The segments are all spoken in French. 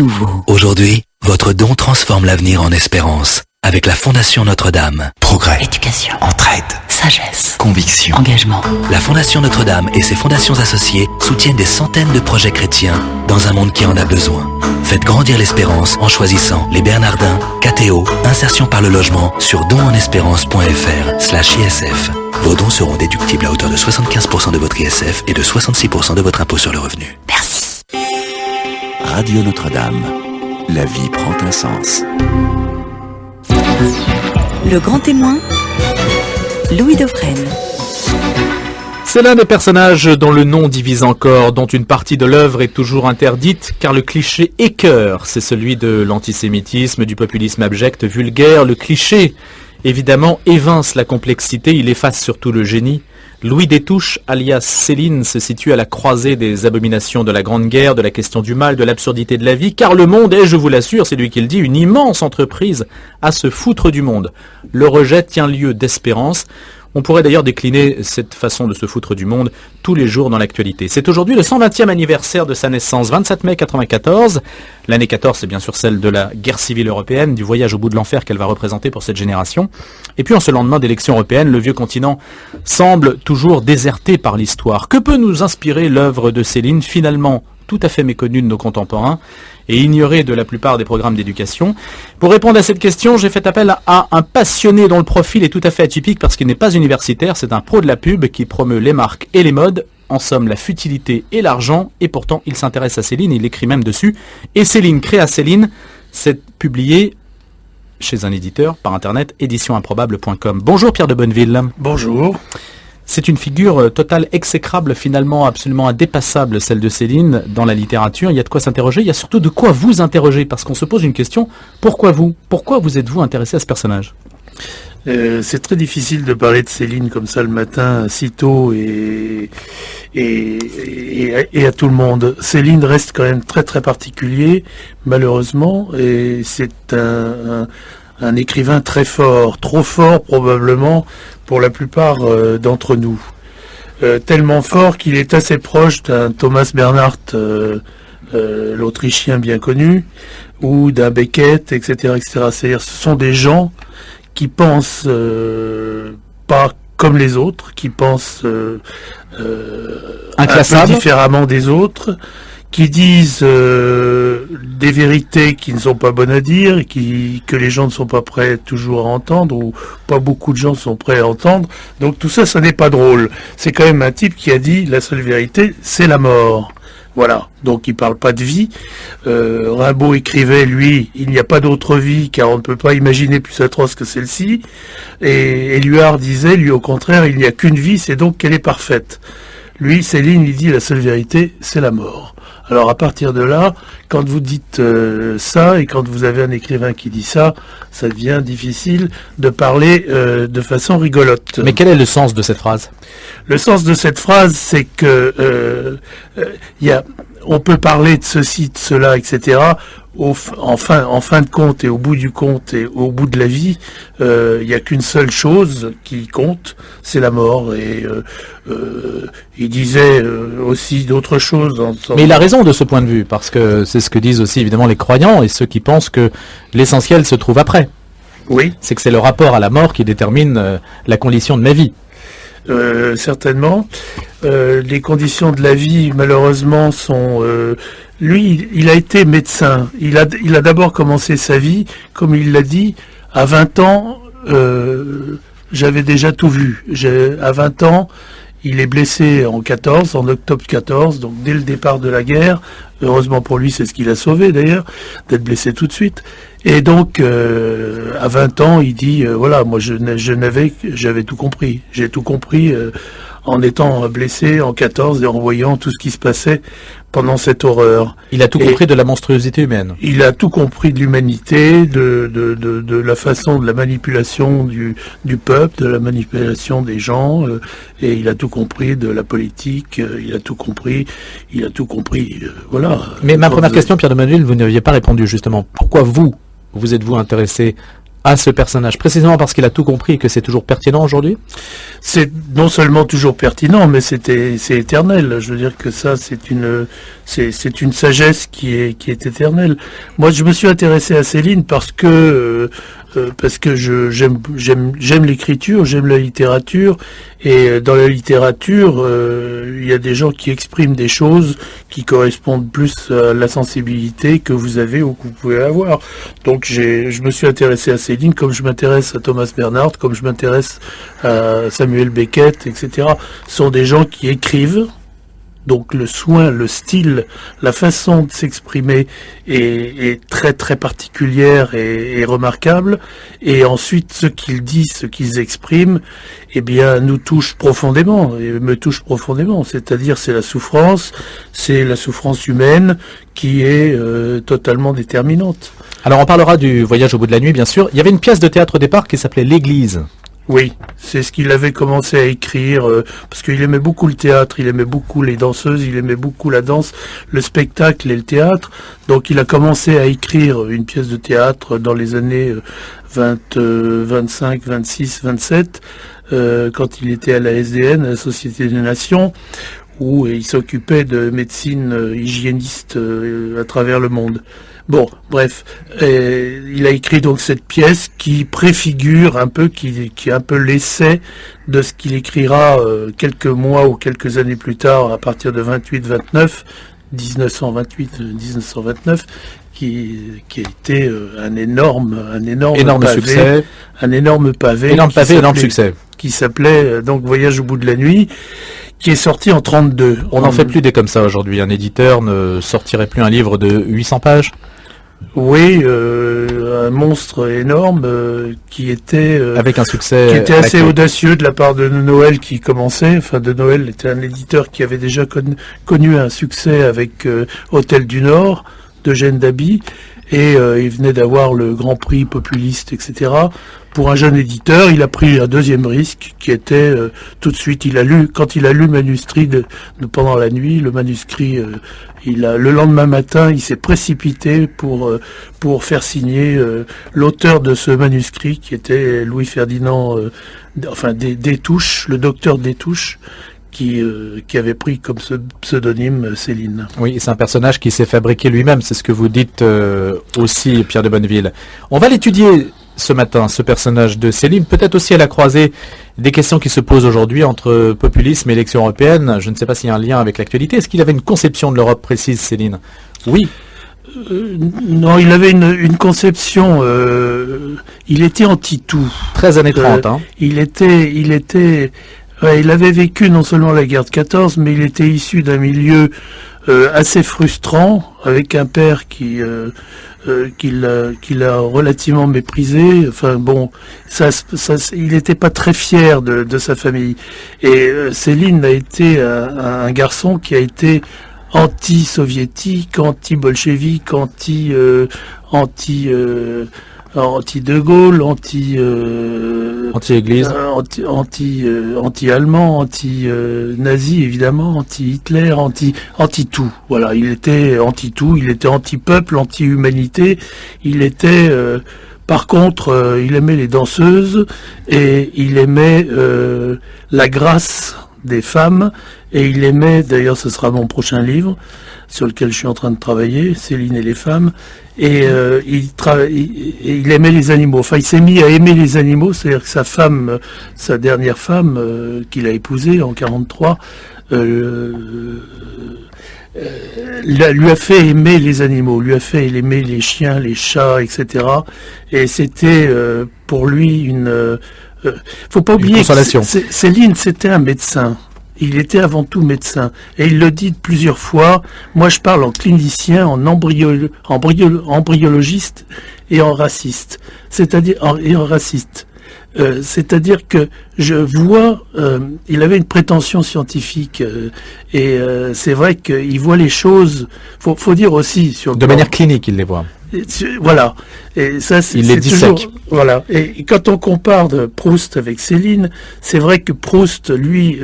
nouveau. Aujourd'hui, votre don transforme l'avenir en espérance. Avec la Fondation Notre-Dame. Progrès. Éducation. Entraide. Sagesse. Conviction. Engagement. La Fondation Notre-Dame et ses fondations associées soutiennent des centaines de projets chrétiens dans un monde qui en a besoin. Faites grandir l'espérance en choisissant les Bernardins, KTO, Insertion par le logement sur donenesperance.fr/ISF. Vos dons seront déductibles à hauteur de 75% de votre ISF et de 66% de votre impôt sur le revenu. Merci. Radio Notre-Dame. La vie prend un sens. Le grand témoin, Louis Dauphren. C'est l'un des personnages dont le nom divise encore, dont une partie de l'œuvre est toujours interdite, car le cliché écœure. C'est celui de l'antisémitisme, du populisme abject, vulgaire. Le cliché, évidemment, évince la complexité, il efface surtout le génie. Louis Détouche, alias Céline, se situe à la croisée des abominations de la Grande Guerre, de la question du mal, de l'absurdité de la vie, car le monde est, je vous l'assure, c'est lui qui le dit, une immense entreprise à se foutre du monde. Le rejet tient lieu d'espérance. On pourrait d'ailleurs décliner cette façon de se foutre du monde tous les jours dans l'actualité. C'est aujourd'hui le 120e anniversaire de sa naissance, 27 mai 1994. L'année 14, c'est bien sûr celle de la guerre civile européenne, du voyage au bout de l'enfer qu'elle va représenter pour cette génération. Et puis en ce lendemain d'élections européennes, le vieux continent semble toujours déserté par l'histoire. Que peut nous inspirer l'œuvre de Céline, finalement tout à fait méconnue de nos contemporains et ignorée de la plupart des programmes d'éducation? Pour répondre à cette question, j'ai fait appel à un passionné dont le profil est tout à fait atypique parce qu'il n'est pas universitaire, c'est un pro de la pub qui promeut les marques et les modes, en somme la futilité et l'argent, et pourtant il s'intéresse à Céline, il écrit même dessus. Et Céline crée à Céline, c'est publié chez un éditeur par internet, éditionimprobable.com. Bonjour Pierre de Bonneville. Bonjour. C'est une figure totale exécrable, finalement absolument indépassable, celle de Céline, dans la littérature. Il y a de quoi s'interroger, il y a surtout de quoi vous interroger, parce qu'on se pose une question, pourquoi vous vous êtes-vous intéressé à ce personnage ? C'est très difficile de parler de Céline comme ça le matin, si tôt et à tout le monde. Céline reste quand même très très particulier, malheureusement, et c'est un écrivain très fort, trop fort probablement pour la plupart d'entre nous. Tellement fort qu'il est assez proche d'un Thomas Bernhardt, l'Autrichien bien connu, ou d'un Beckett, etc., etc. C'est-à-dire ce sont des gens qui pensent pas comme les autres, qui pensent un peu différemment des autres, qui disent des vérités qui ne sont pas bonnes à dire, et que les gens ne sont pas prêts toujours à entendre, ou pas beaucoup de gens sont prêts à entendre. Donc tout ça, ça n'est pas drôle. C'est quand même un type qui a dit la seule vérité, c'est la mort. Voilà, donc il parle pas de vie. Rimbaud écrivait, lui, il n'y a pas d'autre vie, car on ne peut pas imaginer plus atroce que celle-ci. Et Éluard disait, lui au contraire, il n'y a qu'une vie, c'est donc qu'elle est parfaite. Lui, Céline, il dit la seule vérité, c'est la mort. Alors à partir de là, quand vous dites ça, et quand vous avez un écrivain qui dit ça, ça devient difficile de parler de façon rigolote. Mais quel est le sens de cette phrase ? Le sens de cette phrase, c'est que on peut parler de ceci, de cela, etc. En fin de compte et au bout du compte et au bout de la vie, il n'y a qu'une seule chose qui compte, c'est la mort. Et il disait aussi d'autres choses. Mais il a raison de ce point de vue, parce que c'est ce que disent aussi évidemment les croyants et ceux qui pensent que l'essentiel se trouve après. Oui. C'est que c'est le rapport à la mort qui détermine la condition de ma vie. Certainement. Les conditions de la vie, malheureusement, sont... lui, il a été médecin. Il a d'abord commencé sa vie, comme il l'a dit, à 20 ans, j'avais déjà tout vu. À 20 ans, il est blessé en octobre 14, donc dès le départ de la guerre. Heureusement pour lui, c'est ce qui l'a sauvé d'ailleurs, d'être blessé tout de suite. Et donc, à 20 ans, il dit, voilà, moi j'avais tout compris. J'ai tout compris en étant blessé en 14 et en voyant tout ce qui se passait pendant cette horreur. Il a tout compris de la monstruosité humaine. Il a tout compris de l'humanité, de la façon de la manipulation du peuple, de la manipulation des gens, et il a tout compris de la politique, il a tout compris, voilà. Mais ma première question, Pierre de Bonneville, vous n'aviez pas répondu justement. Pourquoi vous êtes-vous intéressé à ce personnage, précisément parce qu'il a tout compris et que c'est toujours pertinent aujourd'hui? C'est non seulement toujours pertinent, mais c'est éternel. Je veux dire que ça, c'est une sagesse qui est éternelle. Moi, je me suis intéressé à Céline parce que j'aime l'écriture, j'aime la littérature, et dans la littérature, il y a des gens qui expriment des choses qui correspondent plus à la sensibilité que vous avez ou que vous pouvez avoir. Donc je me suis intéressé à Céline comme je m'intéresse à Thomas Bernhard, comme je m'intéresse à Samuel Beckett, etc. Ce sont des gens qui écrivent. Donc le soin, le style, la façon de s'exprimer est très très particulière et remarquable. Et ensuite, ce qu'ils disent, ce qu'ils expriment, eh bien, nous touche profondément, et me touche profondément. C'est-à-dire, c'est la souffrance humaine qui est totalement déterminante. Alors on parlera du Voyage au bout de la nuit, bien sûr. Il y avait une pièce de théâtre au départ qui s'appelait L'Église. Oui, c'est ce qu'il avait commencé à écrire, parce qu'il aimait beaucoup le théâtre, il aimait beaucoup les danseuses, il aimait beaucoup la danse, le spectacle et le théâtre. Donc il a commencé à écrire une pièce de théâtre dans les années 25, 26, 27, quand il était à la SDN, à la Société des Nations, où il s'occupait de médecine hygiéniste à travers le monde. Bon, bref, il a écrit donc cette pièce qui préfigure un peu, qui est un peu l'essai de ce qu'il écrira quelques mois ou quelques années plus tard, à partir de 1929, qui a été un énorme pavé, succès. Un énorme pavé, énorme succès. Qui s'appelait donc Voyage au bout de la nuit, qui est sorti en 32. On n'en fait plus des comme ça aujourd'hui. Un éditeur ne sortirait plus un livre de 800 pages. Oui, un monstre énorme qui était avec un succès qui était assez audacieux de la part de Noël qui commençait. Enfin, de Noël était un éditeur qui avait déjà connu un succès avec Hôtel du Nord d'Eugène Daby, et il venait d'avoir le Grand Prix populiste, etc. Pour un jeune éditeur, il a pris un deuxième risque qui était tout de suite, quand il a lu le manuscrit pendant la nuit, le manuscrit, le lendemain matin, il s'est précipité pour faire signer l'auteur de ce manuscrit qui était Louis-Ferdinand, Destouches, le docteur Destouches, qui avait pris comme pseudonyme Céline. Oui, c'est un personnage qui s'est fabriqué lui-même, c'est ce que vous dites aussi, Pierre de Bonneville. On va l'étudier ce matin, ce personnage de Céline, peut-être aussi à la croisée des questions qui se posent aujourd'hui entre populisme et élection européenne. Je ne sais pas s'il y a un lien avec l'actualité. Est-ce qu'il avait une conception de l'Europe précise, Céline? Oui. Non, il avait une conception. Il était anti-tout. 13 années 30. Il avait vécu non seulement la guerre de 14, mais il était issu d'un milieu assez frustrant, avec un père qu'il a relativement méprisé. Enfin bon, il n'était pas très fier de sa famille. Et Céline a été un garçon qui a été anti-soviétique, anti-bolchevique, anti-De Gaulle, anti-Église, anti-allemand, anti-nazi évidemment, anti-Hitler, anti-tout. Voilà, il était anti-tout, il était anti-peuple, anti-humanité. Il était, par contre, il aimait les danseuses et il aimait la grâce des femmes, et il aimait, d'ailleurs ce sera mon prochain livre sur lequel je suis en train de travailler, Céline et les femmes, et il aimait les animaux. Enfin, il s'est mis à aimer les animaux, c'est-à-dire que sa dernière femme qu'il a épousée en 43, lui a fait aimer les animaux, lui a fait aimer les chiens, les chats, etc. Et c'était pour lui faut pas oublier que Céline, c'était un médecin. Il était avant tout médecin. Et il le dit plusieurs fois. Moi, je parle en clinicien, en embryologiste et en raciste. C'est-à-dire que je vois, il avait une prétention scientifique et c'est vrai qu'il voit les choses. Faut dire aussi de manière clinique, il les voit. Voilà. Et ça, il les dissèque. Voilà. Et quand on compare Proust avec Céline, c'est vrai que Proust, lui,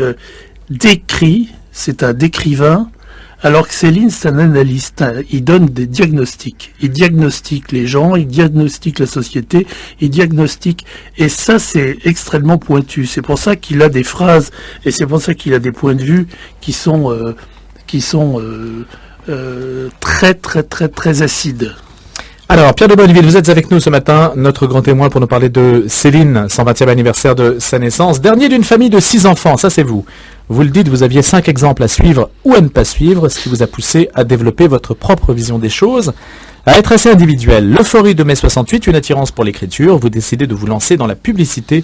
décrit. C'est un décrivain. Alors que Céline, c'est un analyste, il donne des diagnostics. Il diagnostique les gens, il diagnostique la société, il diagnostique... Et ça, c'est extrêmement pointu. C'est pour ça qu'il a des phrases, et c'est pour ça qu'il a des points de vue qui sont très, très, très, très acides. Alors, Pierre de Bonneville, vous êtes avec nous ce matin, notre grand témoin pour nous parler de Céline, 120e anniversaire de sa naissance. Dernier d'une famille de 6 enfants, ça c'est vous. Vous le dites, vous aviez 5 exemples à suivre ou à ne pas suivre, ce qui vous a poussé à développer votre propre vision des choses, à être assez individuel. L'euphorie de mai 68, une attirance pour l'écriture, vous décidez de vous lancer dans la publicité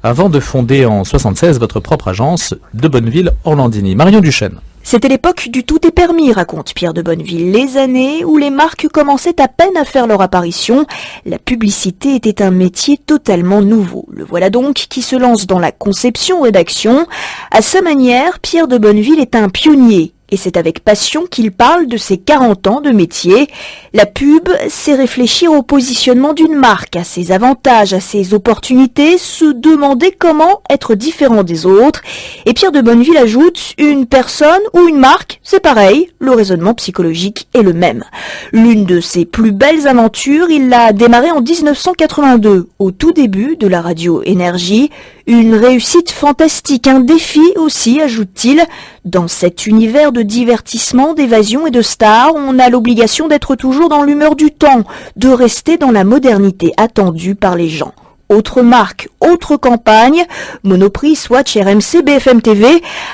avant de fonder en 76 votre propre agence de Bonneville-Orlandini. Marion Duchesne. C'était l'époque du tout est permis, raconte Pierre de Bonneville. Les années où les marques commençaient à peine à faire leur apparition. La publicité était un métier totalement nouveau. Le voilà donc qui se lance dans la conception-rédaction. À sa manière, Pierre de Bonneville est un pionnier. Et c'est avec passion qu'il parle de ses 40 ans de métier. La pub, c'est réfléchir au positionnement d'une marque, à ses avantages, à ses opportunités, se demander comment être différent des autres. Et Pierre de Bonneville ajoute, une personne ou une marque, c'est pareil, le raisonnement psychologique est le même. L'une de ses plus belles aventures, il l'a démarrée en 1982, au tout début de la radio Énergie. Une réussite fantastique, un défi aussi, ajoute-t-il. Dans cet univers de divertissement, d'évasion et de stars, on a l'obligation d'être toujours dans l'humeur du temps, de rester dans la modernité attendue par les gens. Autre marque, autre campagne, Monoprix, Swatch, RMC, BFM TV.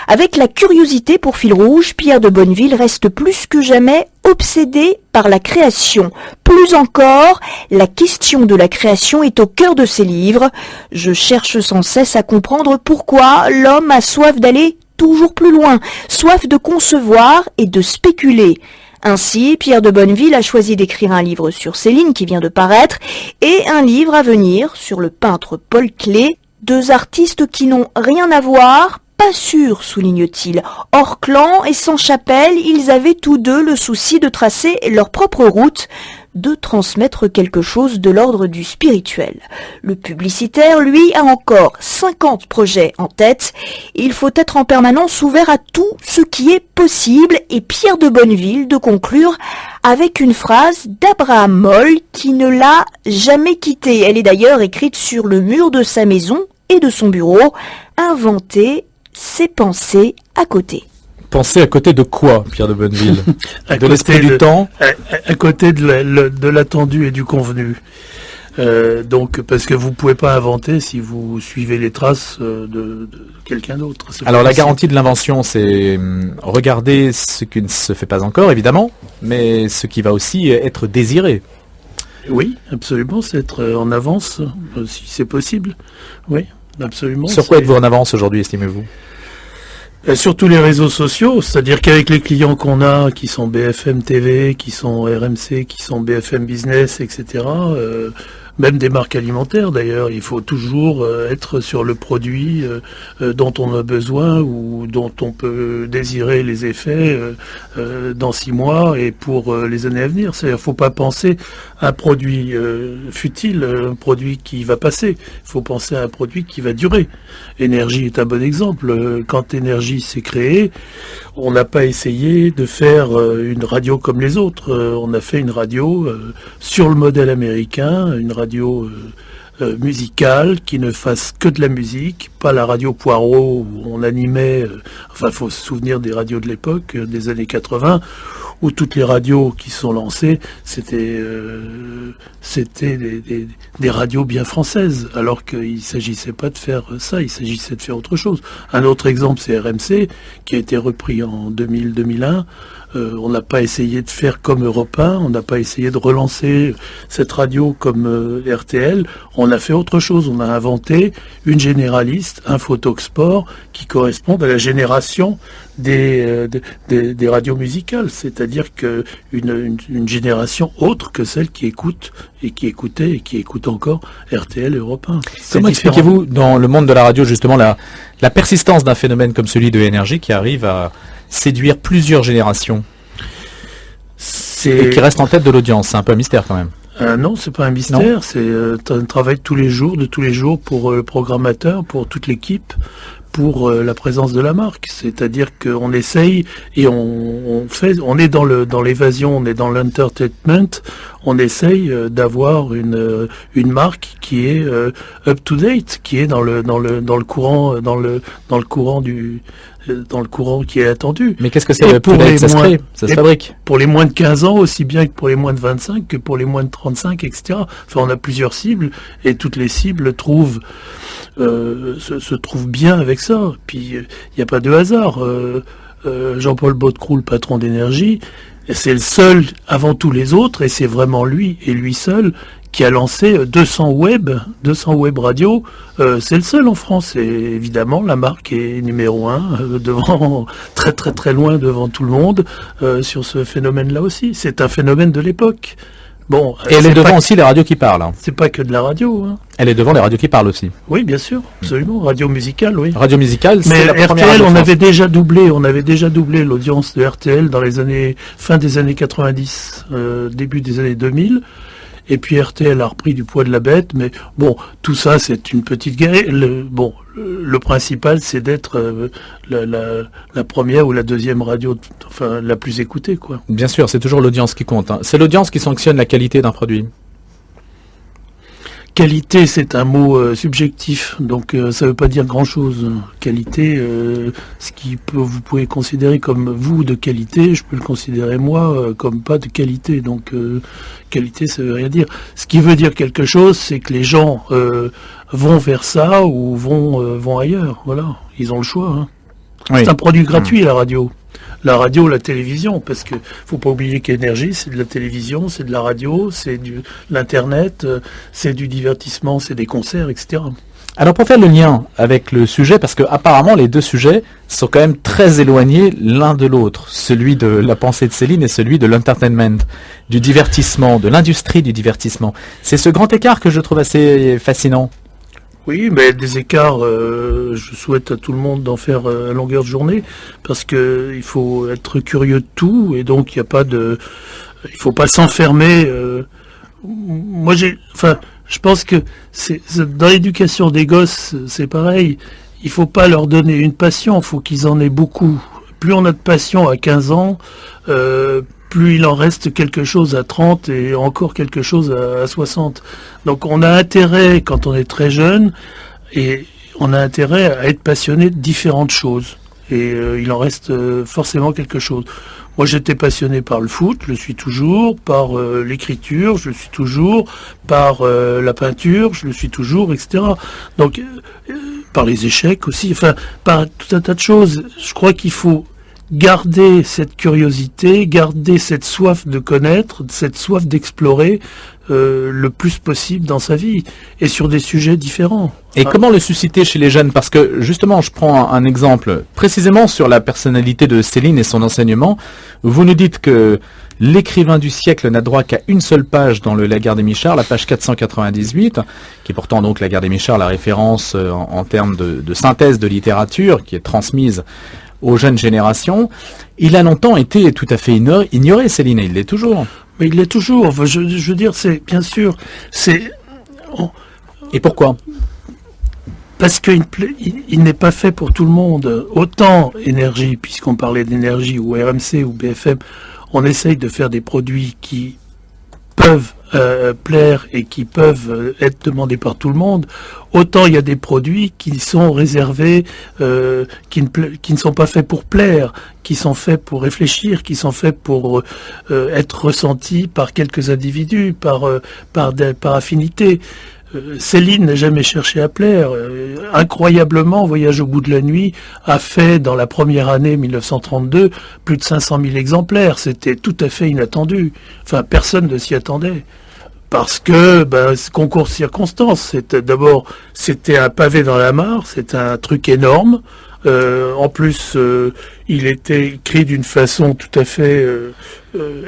Avec la curiosité pour fil rouge, Pierre de Bonneville reste plus que jamais obsédé par la création. Plus encore, la question de la création est au cœur de ses livres. Je cherche sans cesse à comprendre pourquoi l'homme a soif d'aller toujours plus loin, soif de concevoir et de spéculer. Ainsi, Pierre de Bonneville a choisi d'écrire un livre sur Céline qui vient de paraître et un livre à venir sur le peintre Paul Klee, 2 artistes qui n'ont rien à voir, pas sûr, souligne-t-il. Hors clan et sans chapelle, ils avaient tous deux le souci de tracer leur propre route, de transmettre quelque chose de l'ordre du spirituel. Le publicitaire, lui, a encore 50 projets en tête. Il faut être en permanence ouvert à tout ce qui est possible et Pierre de Bonneville de conclure avec une phrase d'Abraham Moll qui ne l'a jamais quitté. Elle est d'ailleurs écrite sur le mur de sa maison et de son bureau. Inventer, c'est penser à côté. Penser à côté de quoi, Pierre de Bonneville? De l'esprit du temps? À côté de l'attendu et du convenu. Donc, parce que vous pouvez pas inventer si vous suivez les traces de quelqu'un d'autre. Alors, la garantie de l'invention, c'est regarder ce qui ne se fait pas encore, évidemment, mais ce qui va aussi être désiré. Oui, absolument, c'est être en avance, si c'est possible. Oui, absolument. Sur quoi êtes-vous en avance aujourd'hui, estimez-vous? Sur tous les réseaux sociaux, c'est-à-dire qu'avec les clients qu'on a, qui sont BFM TV, qui sont RMC, qui sont BFM Business, etc., même des marques alimentaires d'ailleurs, il faut toujours être sur le produit dont on a besoin ou dont on peut désirer les effets dans 6 mois et pour les années à venir. C'est-à-dire qu'il ne faut pas penser à un produit futile, un produit qui va passer. Il faut penser à un produit qui va durer. Énergie est un bon exemple. Quand Énergie s'est créée, on n'a pas essayé de faire une radio comme les autres. On a fait une radio sur le modèle américain, une radio musicale qui ne fasse que de la musique, pas la radio Poirot où on animait, enfin il faut se souvenir des radios de l'époque, des années 80, où toutes les radios qui sont lancées, c'était des radios bien françaises, alors qu'il ne s'agissait pas de faire ça, il s'agissait de faire autre chose. Un autre exemple, c'est RMC, qui a été repris en 2000-2001. On n'a pas essayé de faire comme Europe 1, on n'a pas essayé de relancer cette radio comme RTL, on a fait autre chose, on a inventé une généraliste, un Photoxport, qui correspondent à la génération des radios musicales, c'est-à-dire que une génération autre que celle qui écoute et qui écoutait et qui écoute encore RTL et Europe 1. Comment expliquez-vous dans le monde de la radio justement la persistance d'un phénomène comme celui de Énergie qui arrive à séduire plusieurs générations et qui reste en tête de l'audience? C'est un peu un mystère quand même. Non, c'est pas un mystère, c'est un travail de tous les jours pour le programmateur, pour toute l'équipe, pour la présence de la marque. C'est-à-dire qu'on essaye et on est dans l'évasion, on est dans l'entertainment, on essaye d'avoir une marque qui est up to date, qui est dans le courant qui est attendu. Mais qu'est-ce que c'est pour les ça se fabrique pour les moins de 15 ans, aussi bien que pour les moins de 25, que pour les moins de 35, etc. Enfin, on a plusieurs cibles, et toutes les cibles se trouvent bien avec ça. Puis, il n'y a pas de hasard. Jean-Paul Baudecroux, le patron d'Énergie, c'est le seul, avant tous les autres, et c'est vraiment lui, et lui seul, qui a lancé 200 web radios. C'est le seul en France, et évidemment la marque est numéro 1, devant, très très très loin devant tout le monde, sur ce phénomène-là aussi. C'est un phénomène de l'époque. Bon, et elle est devant aussi les radios qui parlent. Hein. C'est pas que de la radio. Hein. Elle est devant les radios qui parlent aussi. Oui, bien sûr, absolument. Radio musicale, oui. Radio musicale, mais c'est la première RTL, on avait déjà doublé l'audience de RTL dans les fin des années 90, début des années 2000. Et puis RTL a repris du poids de la bête, mais bon, tout ça c'est une petite guerre. Le principal c'est d'être la première ou la deuxième radio, enfin la plus écoutée, quoi. Bien sûr, c'est toujours l'audience qui compte. Hein. C'est l'audience qui sanctionne la qualité d'un produit. Qualité, c'est un mot subjectif, donc ça veut pas dire grand-chose. Qualité, vous pouvez considérer comme vous de qualité, je peux le considérer moi comme pas de qualité. Donc qualité, ça veut rien dire. Ce qui veut dire quelque chose, c'est que les gens vont vers ça ou vont ailleurs. Voilà, ils ont le choix. Hein. Oui. C'est un produit gratuit, la radio. La radio, la télévision, parce que faut pas oublier qu'Énergie, c'est de la télévision, c'est de la radio, c'est de l'internet, c'est du divertissement, c'est des concerts, etc. Alors pour faire le lien avec le sujet, parce que apparemment les deux sujets sont quand même très éloignés l'un de l'autre, celui de la pensée de Céline et celui de l'entertainment, du divertissement, de l'industrie du divertissement. C'est ce grand écart que je trouve assez fascinant. Oui, mais des écarts, je souhaite à tout le monde d'en faire à longueur de journée, parce que il faut être curieux de tout, et donc il faut pas s'enfermer. Je pense que dans l'éducation des gosses, c'est pareil. Il faut pas leur donner une passion, il faut qu'ils en aient beaucoup. Plus on a de passion à 15 ans, plus il en reste quelque chose à 30 et encore quelque chose à 60. Donc on a intérêt, quand on est très jeune, et on a intérêt à être passionné de différentes choses. Et il en reste forcément quelque chose. Moi j'étais passionné par le foot, je le suis toujours, par l'écriture, je le suis toujours, par la peinture, je le suis toujours, etc. Donc par les échecs aussi, enfin par tout un tas de choses. Je crois qu'il faut garder cette curiosité, garder cette soif de connaître, cette soif d'explorer le plus possible dans sa vie, et sur des sujets différents. Et comment le susciter chez les jeunes? Parce que justement, je prends un exemple précisément sur la personnalité de Céline et son enseignement. Vous nous dites que l'écrivain du siècle n'a droit qu'à une seule page dans le Lagarde-et-Michard, la page 498, qui est pourtant donc Lagarde-et-Michard la référence en termes de synthèse de littérature qui est transmise aux jeunes générations. Il a longtemps été tout à fait ignoré, Céline, et il l'est toujours. Mais il l'est toujours. Enfin, je veux dire, c'est bien sûr. Et pourquoi? Parce qu'il n'est pas fait pour tout le monde. Autant Énergie, puisqu'on parlait d'Énergie, ou RMC, ou BFM, on essaye de faire des produits qui peuvent plaire et qui peuvent être demandés par tout le monde. Autant il y a des produits qui sont réservés, qui ne sont pas faits pour plaire, qui sont faits pour réfléchir, qui sont faits pour être ressentis par quelques individus, par affinité. Céline n'a jamais cherché à plaire. Incroyablement, Voyage au bout de la nuit a fait, dans la première année 1932, plus de 500 000 exemplaires. C'était tout à fait inattendu. Enfin, personne ne s'y attendait. Parce que, concours de circonstances. C'était un pavé dans la mare, c'était un truc énorme. En plus, il était écrit d'une façon tout à fait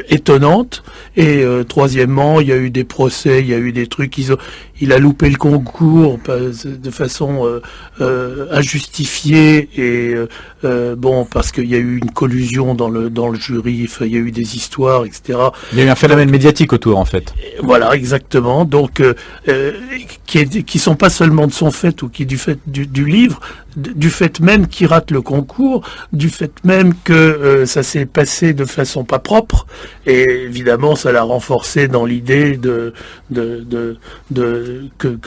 étonnante. Et troisièmement, il y a eu des procès, il y a eu des trucs. Il a loupé le concours de façon injustifiée et parce qu'il y a eu une collusion dans le jury. Enfin, il y a eu des histoires, etc. Il y a eu un phénomène médiatique autour, en fait. Voilà, exactement. Donc, qui sont pas seulement de son fait ou qui du fait du livre. du fait même qu'il rate le concours, du fait même que ça s'est passé de façon pas propre, et évidemment ça l'a renforcé dans l'idée que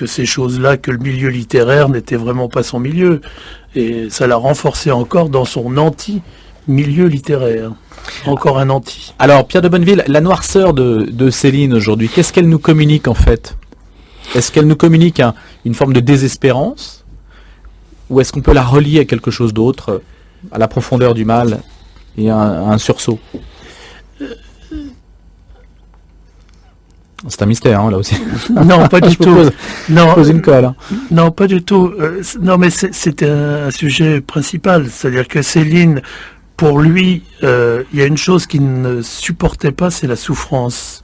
ces choses-là, que le milieu littéraire n'était vraiment pas son milieu, et ça l'a renforcé encore dans son anti-milieu littéraire. Encore un anti. Alors, Pierre de Bonneville, la noirceur de Céline aujourd'hui, qu'est-ce qu'elle nous communique en fait? Est-ce qu'elle nous communique une forme de désespérance? Ou est-ce qu'on peut la relier à quelque chose d'autre, à la profondeur du mal et à un sursaut? C'est un mystère, hein, là aussi. Non, pas du tout. Non, pose une colle. Hein. Non, pas du tout. Non, mais c'est un sujet principal. C'est-à-dire que Céline, pour lui, il y a une chose qu'il ne supportait pas, c'est la souffrance.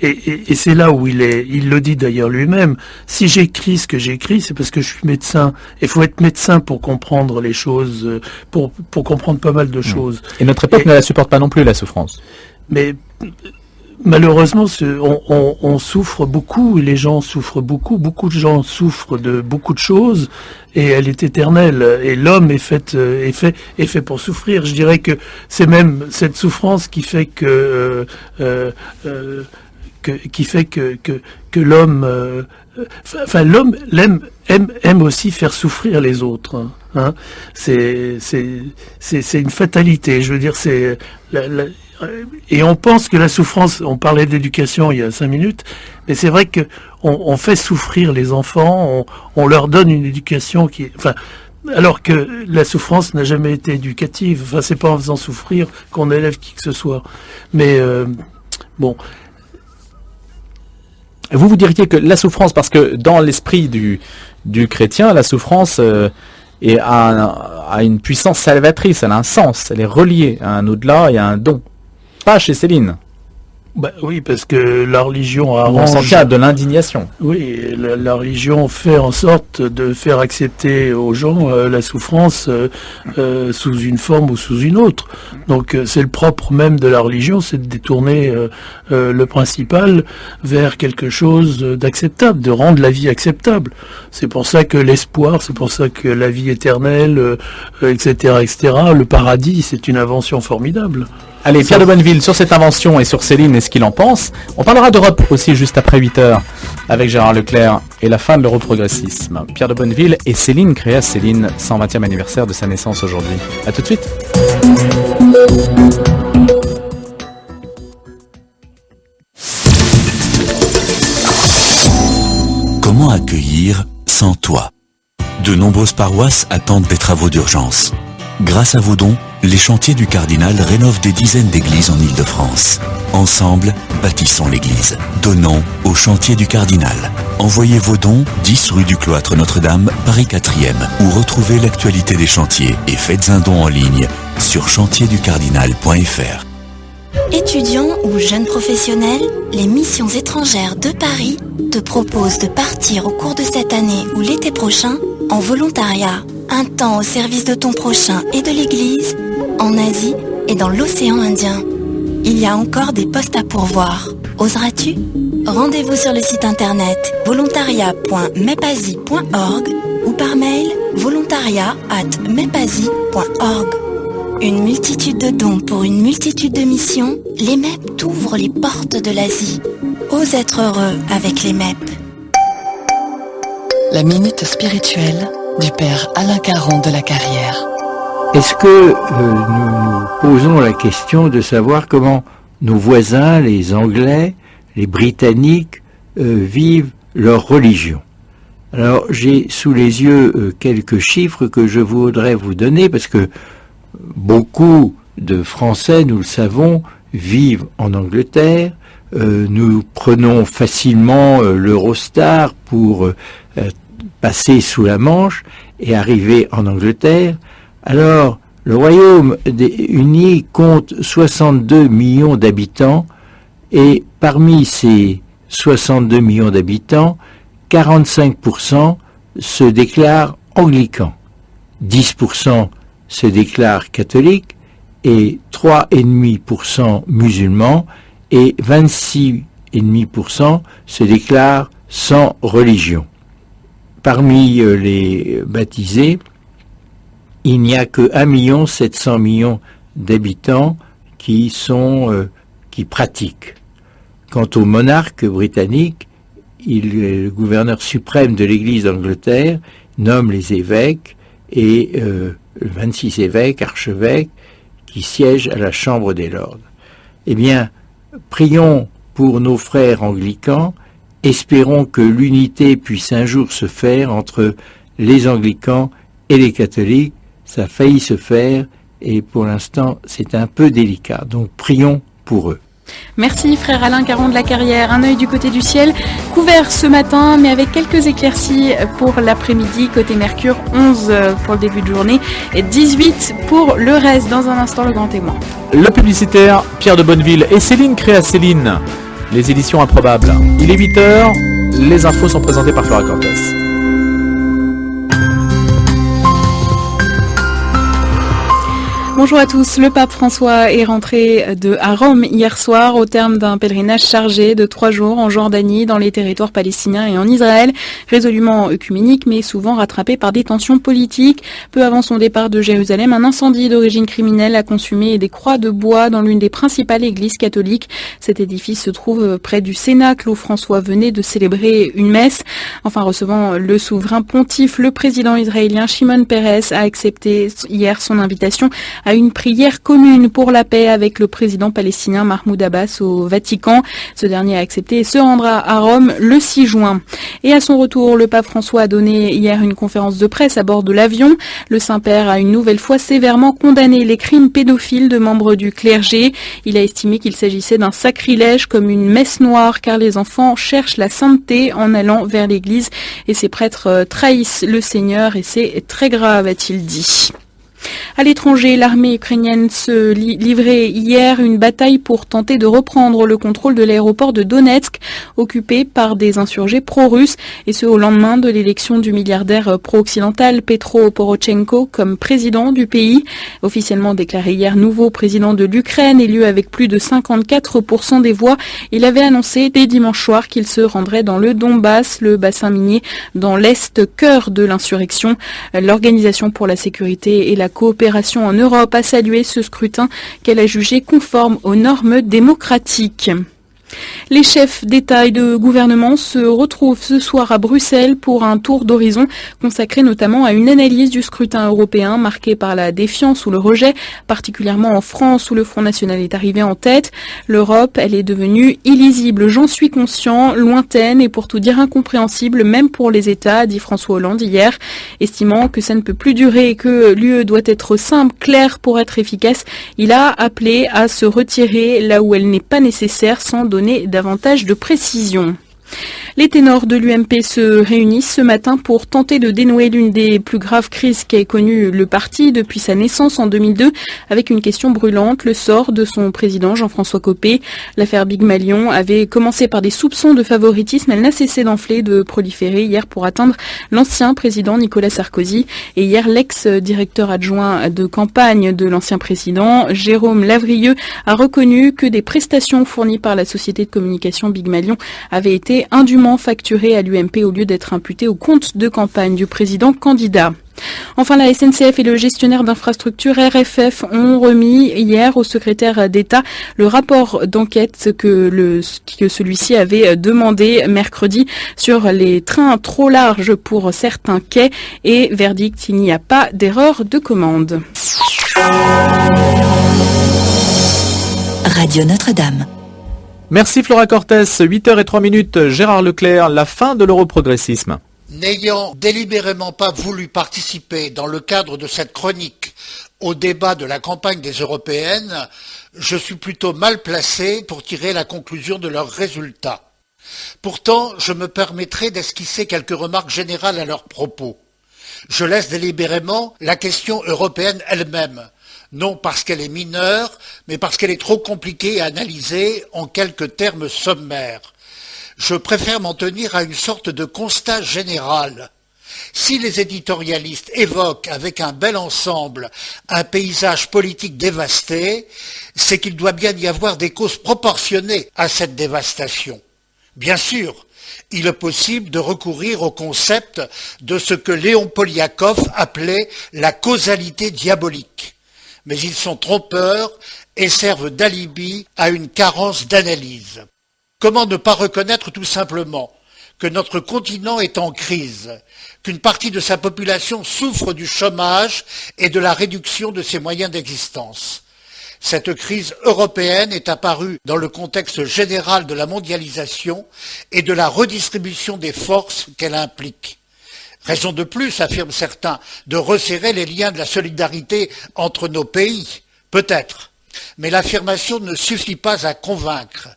Et c'est là où il le dit d'ailleurs lui-même. Si j'écris ce que j'écris, c'est parce que je suis médecin. Il faut être médecin pour comprendre les choses, pour comprendre pas mal de choses. Et notre époque ne la supporte pas non plus, la souffrance. Mais malheureusement, on souffre beaucoup, les gens souffrent beaucoup de gens souffrent de beaucoup de choses, et elle est éternelle, et l'homme est fait pour souffrir. Je dirais que c'est même cette souffrance qui fait que l'homme, l'homme aime aussi faire souffrir les autres. Hein. C'est une fatalité. Je veux dire, et on pense que la souffrance, on parlait d'éducation il y a 5 minutes, mais c'est vrai que on fait souffrir les enfants, on leur donne une éducation alors que la souffrance n'a jamais été éducative. Enfin, c'est pas en faisant souffrir qu'on élève qui que ce soit. Mais bon. Vous diriez que la souffrance, parce que dans l'esprit du chrétien, la souffrance a une puissance salvatrice, elle a un sens, elle est reliée à un au-delà et à un don. Pas chez Céline. Bah oui, parce que la religion on s'en tient de l'indignation. Oui, la religion fait en sorte de faire accepter aux gens la souffrance sous une forme ou sous une autre. Donc c'est le propre même de la religion, c'est de détourner le principal vers quelque chose d'acceptable, de rendre la vie acceptable. C'est pour ça que l'espoir, c'est pour ça que la vie éternelle, etc., le paradis, c'est une invention formidable. Allez, Pierre de Bonneville, sur cette invention et sur Céline et ce qu'il en pense, on parlera d'Europe aussi juste après 8h avec Gérard Leclerc et la fin de l'europrogressisme. Pierre de Bonneville et Céline, créa Céline, 120e anniversaire de sa naissance aujourd'hui. À tout de suite. Comment accueillir sans toit? De nombreuses paroisses attendent des travaux d'urgence. Grâce à vos dons, les chantiers du Cardinal rénovent des dizaines d'églises en Île-de-France. Ensemble, bâtissons l'église. Donnons au chantier du Cardinal. Envoyez vos dons 10 rue du Cloître Notre-Dame, Paris 4e, ou retrouvez l'actualité des chantiers et faites un don en ligne sur chantierducardinal.fr. Étudiants ou jeunes professionnels, les missions étrangères de Paris te proposent de partir au cours de cette année ou l'été prochain en volontariat. Un temps au service de ton prochain et de l'Église, en Asie et dans l'océan Indien. Il y a encore des postes à pourvoir. Oseras-tu? Rendez-vous sur le site internet volontariat.mepasie.org ou par mail volontariat@mepasie.org. Une multitude de dons pour une multitude de missions, les MEP t'ouvrent les portes de l'Asie. Ose être heureux avec les MEP. La minute spirituelle du père Alain Caron de la Carrière. Est-ce que nous posons la question de savoir comment nos voisins, les Anglais, les Britanniques, vivent leur religion? Alors j'ai sous les yeux quelques chiffres que je voudrais vous donner parce que beaucoup de Français, nous le savons, vivent en Angleterre. Nous prenons facilement l'Eurostar pour passer sous la Manche et arriver en Angleterre. Alors, le Royaume-Uni compte 62 millions d'habitants et parmi ces 62 millions d'habitants, 45% se déclarent anglicans, 10% se déclarent catholiques et 3,5% musulmans et 26,5% se déclarent sans religion. Parmi les baptisés, il n'y a que 1 700 000 d'habitants qui pratiquent. Quant au monarque britannique, il est le gouverneur suprême de l'Église d'Angleterre, nomme les évêques et 26 évêques, archevêques, qui siègent à la Chambre des Lords. Eh bien, prions pour nos frères anglicans, espérons que l'unité puisse un jour se faire entre les anglicans et les catholiques. Ça a failli se faire et pour l'instant c'est un peu délicat, donc prions pour eux. Merci frère Alain Caron de la Carrière. Un œil du côté du ciel, couvert ce matin, mais avec quelques éclaircies pour l'après-midi. Côté Mercure, 11 pour le début de journée et 18 pour le reste. Dans un instant, le grand témoin. Le publicitaire, Pierre de Bonneville et Céline Créa Céline. Les éditions improbables. Il est 8h, les infos sont présentées par Flora Cortès. Bonjour à tous, le pape François est rentré à Rome hier soir au terme d'un pèlerinage chargé de 3 jours en Jordanie, dans les territoires palestiniens et en Israël, résolument œcuménique mais souvent rattrapé par des tensions politiques. Peu avant son départ de Jérusalem, un incendie d'origine criminelle a consumé des croix de bois dans l'une des principales églises catholiques. Cet édifice se trouve près du Cénacle où François venait de célébrer une messe. Enfin, recevant le souverain pontife, le président israélien Shimon Peres a accepté hier son invitation à une prière commune pour la paix avec le président palestinien Mahmoud Abbas au Vatican. Ce dernier a accepté et se rendra à Rome le 6 juin. Et à son retour, le pape François a donné hier une conférence de presse à bord de l'avion. Le Saint-Père a une nouvelle fois sévèrement condamné les crimes pédophiles de membres du clergé. Il a estimé qu'il s'agissait d'un sacrilège comme une messe noire car les enfants cherchent la sainteté en allant vers l'église et ces prêtres trahissent le Seigneur et c'est très grave, a-t-il dit. À l'étranger, l'armée ukrainienne se livrait hier une bataille pour tenter de reprendre le contrôle de l'aéroport de Donetsk, occupé par des insurgés pro-russes, et ce au lendemain de l'élection du milliardaire pro-occidental Petro Porochenko comme président du pays. Officiellement déclaré hier nouveau président de l'Ukraine, élu avec plus de 54% des voix, il avait annoncé dès dimanche soir qu'il se rendrait dans le Donbass, le bassin minier dans l'Est, cœur de l'insurrection. L'Organisation pour la sécurité et la coopération en Europe a salué ce scrutin qu'elle a jugé conforme aux normes démocratiques. Les chefs d'État et de gouvernement se retrouvent ce soir à Bruxelles pour un tour d'horizon consacré notamment à une analyse du scrutin européen marqué par la défiance ou le rejet, particulièrement en France où le Front National est arrivé en tête. L'Europe, elle est devenue illisible, j'en suis conscient, lointaine et pour tout dire incompréhensible même pour les États, dit François Hollande hier, estimant que ça ne peut plus durer et que l'UE doit être simple, claire pour être efficace. Il a appelé à se retirer là où elle n'est pas nécessaire sans donner davantage de précision. Les ténors de l'UMP se réunissent ce matin pour tenter de dénouer l'une des plus graves crises qu'ait connue le parti depuis sa naissance en 2002, avec une question brûlante, le sort de son président Jean-François Copé. L'affaire Big Malion avait commencé par des soupçons de favoritisme, elle n'a cessé d'enfler, de proliférer hier pour atteindre l'ancien président Nicolas Sarkozy. Et hier, l'ex-directeur adjoint de campagne de l'ancien président, Jérôme Lavrieux, a reconnu que des prestations fournies par la société de communication Big Malion avaient été indûment facturé à l'UMP au lieu d'être imputé au compte de campagne du président candidat. Enfin, la SNCF et le gestionnaire d'infrastructure RFF ont remis hier au secrétaire d'État le rapport d'enquête que celui-ci avait demandé mercredi sur les trains trop larges pour certains quais et verdict, il n'y a pas d'erreur de commande. Radio Notre-Dame. Merci Flora Cortès, 8h03, Gérard Leclerc, la fin de l'europrogressisme. N'ayant délibérément pas voulu participer dans le cadre de cette chronique au débat de la campagne des européennes, je suis plutôt mal placé pour tirer la conclusion de leurs résultats. Pourtant, je me permettrai d'esquisser quelques remarques générales à leurs propos. Je laisse délibérément la question européenne elle-même. Non parce qu'elle est mineure, mais parce qu'elle est trop compliquée à analyser en quelques termes sommaires. Je préfère m'en tenir à une sorte de constat général. Si les éditorialistes évoquent avec un bel ensemble un paysage politique dévasté, c'est qu'il doit bien y avoir des causes proportionnées à cette dévastation. Bien sûr, il est possible de recourir au concept de ce que Léon Poliakov appelait la causalité diabolique. Mais ils sont trompeurs et servent d'alibi à une carence d'analyse. Comment ne pas reconnaître tout simplement que notre continent est en crise, qu'une partie de sa population souffre du chômage et de la réduction de ses moyens d'existence. Cette crise européenne est apparue dans le contexte général de la mondialisation et de la redistribution des forces qu'elle implique. Raison de plus, affirment certains, de resserrer les liens de la solidarité entre nos pays. Peut-être. Mais l'affirmation ne suffit pas à convaincre.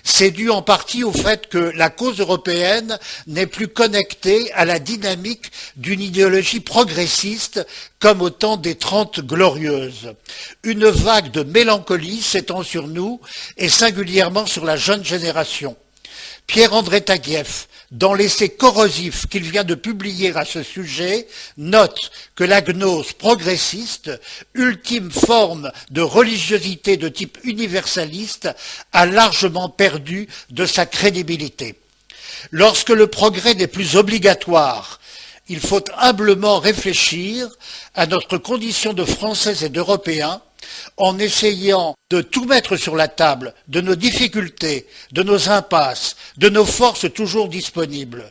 C'est dû en partie au fait que la cause européenne n'est plus connectée à la dynamique d'une idéologie progressiste comme au temps des 30 glorieuses. Une vague de mélancolie s'étend sur nous et singulièrement sur la jeune génération. Pierre-André Taguieff, dans l'essai corrosif qu'il vient de publier à ce sujet, note que la gnose progressiste, ultime forme de religiosité de type universaliste, a largement perdu de sa crédibilité. Lorsque le progrès n'est plus obligatoire, il faut humblement réfléchir à notre condition de Français et d'Européens en essayant de tout mettre sur la table, de nos difficultés, de nos impasses, de nos forces toujours disponibles.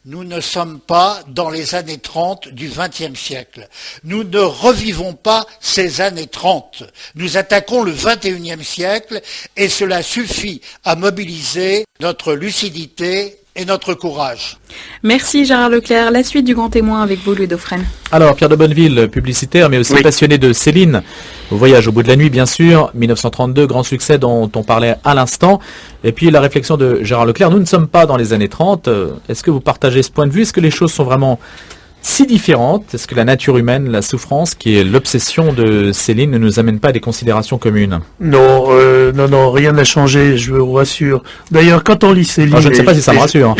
Nous ne sommes pas dans les années 30 du XXe siècle. Nous ne revivons pas ces années 30. Nous attaquons le XXIe siècle et cela suffit à mobiliser notre lucidité et notre courage. Merci Gérard Leclerc. La suite du Grand Témoin avec vous, Louis Dauphren. Alors, Pierre de Bonneville, publicitaire, mais aussi passionné de Céline. Au Voyage au bout de la nuit, bien sûr. 1932, grand succès dont on parlait à l'instant. Et puis, la réflexion de Gérard Leclerc. Nous ne sommes pas dans les années 30. Est-ce que vous partagez ce point de vue? Est-ce que les choses sont vraiment si différentes? Est-ce que la nature humaine, la souffrance, qui est l'obsession de Céline, ne nous amène pas à des considérations communes? Non, non, rien n'a changé, je vous rassure. D'ailleurs, quand on lit Céline... Je ne sais pas si ça me rassure.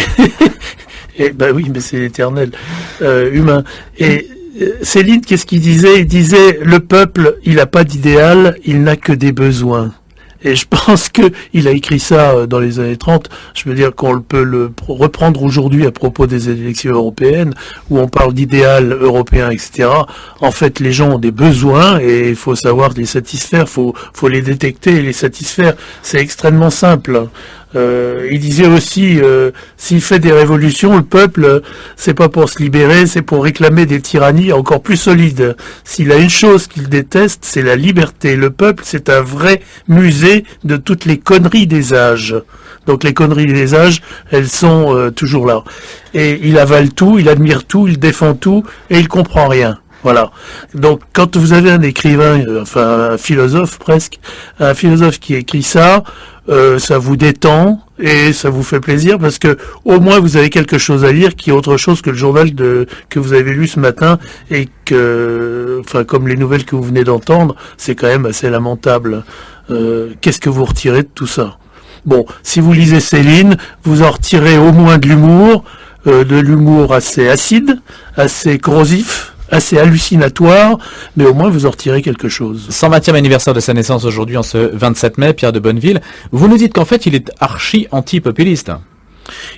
Oui, mais c'est l'éternel humain. Et Céline, qu'est-ce qu'il disait? Il disait, le peuple, il n'a pas d'idéal, il n'a que des besoins. Et je pense que il a écrit ça dans les années 30. Je veux dire qu'on peut le reprendre aujourd'hui à propos des élections européennes, où on parle d'idéal européen, etc. En fait, les gens ont des besoins et il faut savoir les satisfaire, faut les détecter et les satisfaire. C'est extrêmement simple. Il disait aussi, s'il fait des révolutions, le peuple, c'est pas pour se libérer, c'est pour réclamer des tyrannies encore plus solides. S'il a une chose qu'il déteste, c'est la liberté. Le peuple, c'est un vrai musée de toutes les conneries des âges. Donc les conneries des âges, elles sont toujours là. Et il avale tout, il admire tout, il défend tout, et il comprend rien. Voilà. Donc, quand vous avez un écrivain, enfin un philosophe presque, un philosophe qui écrit ça, ça vous détend et ça vous fait plaisir parce que au moins vous avez quelque chose à lire qui est autre chose que le journal que vous avez lu ce matin et que, enfin, comme les nouvelles que vous venez d'entendre, c'est quand même assez lamentable. Qu'est-ce que vous retirez de tout ça? Bon, si vous lisez Céline, vous en retirez au moins de l'humour assez acide, assez corrosif, assez hallucinatoire, mais au moins vous en retirez quelque chose. 120e anniversaire de sa naissance aujourd'hui, en ce 27 mai, Pierre de Bonneville. Vous nous dites qu'en fait, il est archi anti-populiste.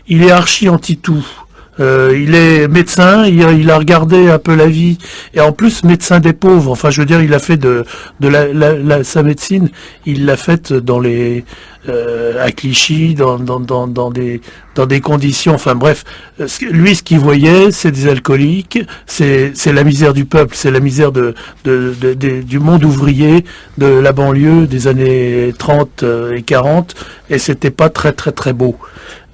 Il est archi anti-tout. Il est médecin, il a regardé un peu la vie, et en plus médecin des pauvres. Enfin, je veux dire, il a fait de sa médecine, il l'a faite dans à Clichy, dans des conditions. Enfin bref, lui, ce qu'il voyait, c'est des alcooliques, c'est la misère du peuple, c'est la misère du monde ouvrier, de la banlieue des années 30 et 40, et c'était pas très très très beau.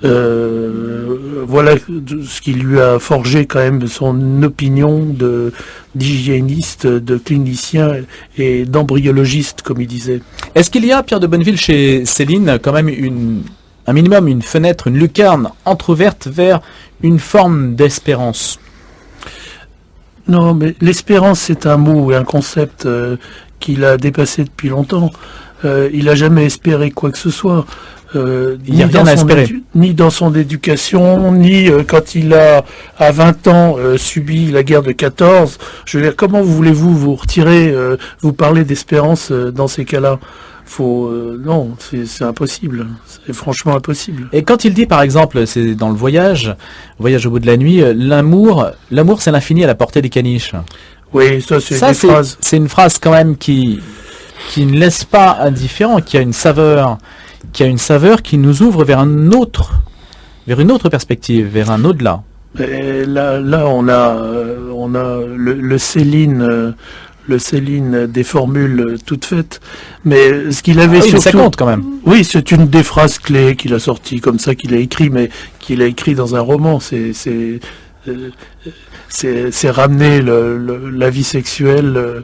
Voilà ce qui lui a forgé quand même son opinion d'hygiéniste, de clinicien et d'embryologiste, comme il disait. Est-ce qu'il y a, Pierre de Bonneville, chez Céline, quand même un minimum, une fenêtre, une lucarne entrouverte vers une forme d'espérance? Non, mais l'espérance, c'est un mot et un concept qu'il a dépassé depuis longtemps. Il n'a jamais espéré quoi que ce soit. Ni dans son éducation, ni quand il a, à 20 ans, subi la guerre de 14. Je veux dire, comment voulez-vous vous retirer, vous parler d'espérance dans ces cas-là? Non, c'est impossible. C'est franchement impossible. Et quand il dit, par exemple, c'est dans le voyage au bout de la nuit, l'amour c'est l'infini à la portée des caniches. Oui, ça c'est une phrase. C'est une phrase quand même qui ne laisse pas indifférent, qui a une saveur qui nous ouvre vers une autre perspective, vers un au-delà. Et là, on a le Céline. Le Céline des formules toutes faites, mais ce qu'il avait surtout... ça compte quand même. Oui, c'est une des phrases clés qu'il a sorties comme ça, qu'il a écrit, mais qu'il a écrit dans un roman. C'est ramener la vie sexuelle